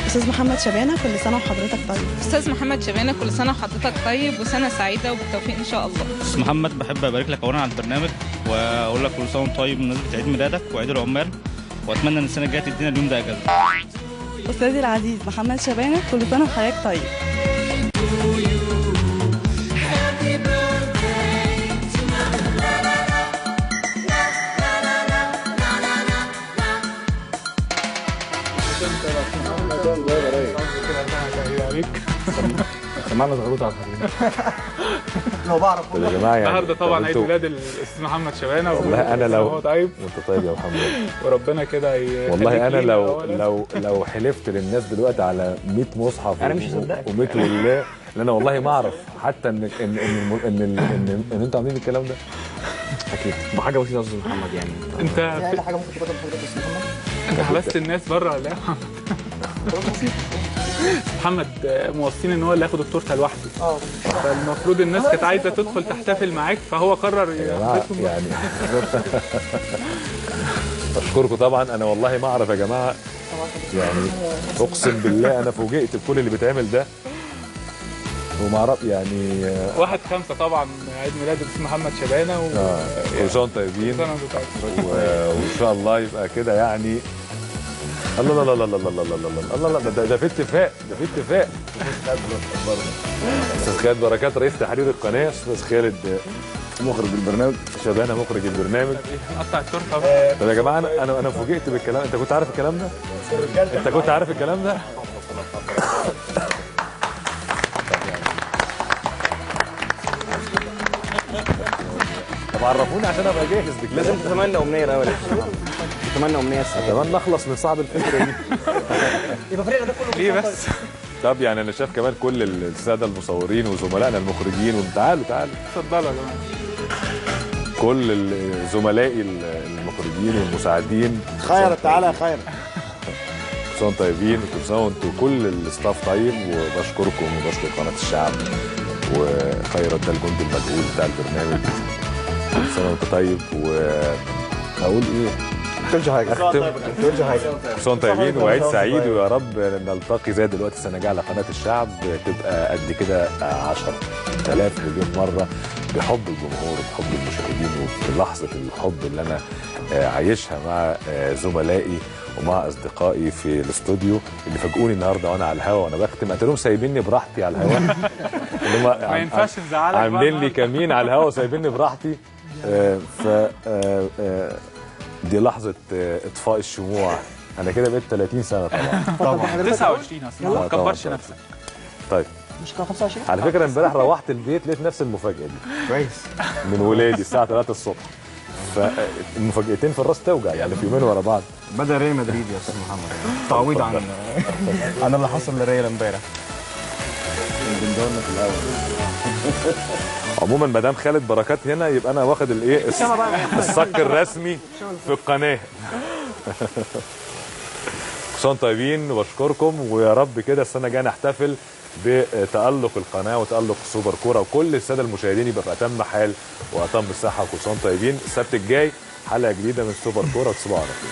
استاذ محمد شبانه، كل سنه وحضرتك طيب. استاذ محمد شبانه، كل سنه وحضرتك طيب وسنه سعيده وبالتوفيق ان شاء الله. استاذ محمد، بحب ابارك لك اولا على البرنامج واقول لك كل سنه وانت طيب بمناسبه عيد ميلادك وعيد العمال، واتمنى ان السنه الجايه تدينا اليوم ده اجازه. استاذي العزيز محمد شبانه، كل سنه وحضرتك طيب. سمعنا زغروطه على الحريم. لو بعرف يا جماعه يعني النهارده طبعا عيد ميلاد الاستاذ محمد شبانه. والله انا لو طيب وانت طيب يا محمد، وربنا كده والله انا لو حلفت للناس دلوقتي على 100 مصحف انا مش هصدقك و100 لله، لان انا والله ما اعرف حتى ان انتوا عاملين الكلام ده. اكيد بحاجه بسيطه يا استاذ محمد. يعني انت اي حاجه ممكن تبقى بحضرتك يا استاذ محمد. انت حبست الناس بره ولا ايه؟ محمد موصين ان هو اللي ياخد التورته لوحده. فالمفروض الناس كانت عايزه تدخل تحتفل معاك، فهو قرر ياخدهم يعني اشكركم طبعا. انا والله ما اعرف يا جماعه، يعني اقسم بالله انا فوجئت بكل اللي بيتعمل ده وما اعرف يعني. 1/5 طبعا عيد ميلاد الاستاذ محمد شبانه كل سنه وانتم طيبين وان شاء الله يبقى كده يعني. الله لا لا لا لا لا لا لا لا، ده في اتفاق، ده في اتفاق. استاذ خالد بركات رئيس تحرير القناه، استاذ خالد مخرج البرنامج، شبانه مخرج البرنامج. قطع التورته. طب يا جماعه انا فوجئت بالكلام. انت كنت عارف الكلام ده؟ انت كنت عارف الكلام ده؟ طب عرفوني عشان ابقى جاهز. لازم تتمنى امنيه الاول. تتمنى امنيه السنه. اتمنى اخلص من صعب الفكره دي. يبقى فريقنا ده كله ليه بس؟ طب يعني انا شايف كمان كل الساده المصورين وزملائنا المخرجين، تعالوا اتفضلوا يا جماعه. كل زملائي المخرجين والمساعدين، خير تعالى يا خير. كل سنه وانتم طيبين، وكل سنه وانتم كل الاستاف طيب، وبشكركم وبشكر قناه الشعب وخيرت ده الجندي المجهول بتاع البرنامج. كل سنه وانت طيب. واقول ايه؟ ما تقولش حاجه. ما تقولش حاجه. كل سنه وانتم طيبين وعيد سعيد، ويا رب نلتقي زي دلوقتي السنه الجايه على قناه الشعب تبقى قد كده 10,000 مليون مره، بحب الجمهور وبحب المشاهدين وبلحظه الحب اللي انا عايشها مع زملائي ومع اصدقائي في الاستوديو اللي فاجئوني النهارده وانا على الهوا وانا بختم. قلت لهم سايبيني براحتي على الهوا. ما ينفعش نزعلك. عاملين لي كمين على الهوا وسايبيني براحتي. دي لحظه اطفاء الشموع. انا كده بقيت 30 سنه طبعا. 29 اصلا ما تكبرش نفسك. طيب مش كان 25 على فكره امبارح روحت البيت لقيت نفس المفاجاه دي كويس من ولادي الساعه 3 الصبح. فالمفاجاتين في الراس توجع يعني في يومين ورا بعض. بدأ ريال مدريد يا استاذ محمد، تعويض عن اللي حصل لريال امبارح. بندورنا في الاول. عموما ما دام خالد بركات هنا يبقى انا واخد الايه الصك الرسمي في القناه. كل سنه طيبين وبشكركم، ويا رب كده السنه الجايه نحتفل بتألق القناه وتألق سوبر كوره، وكل الساده المشاهدين يبقى في اتم حال واتم الصحه. وكل سنه طيبين. السبت الجاي حلقه جديده من سوبر كوره، وتصبحوا على خير.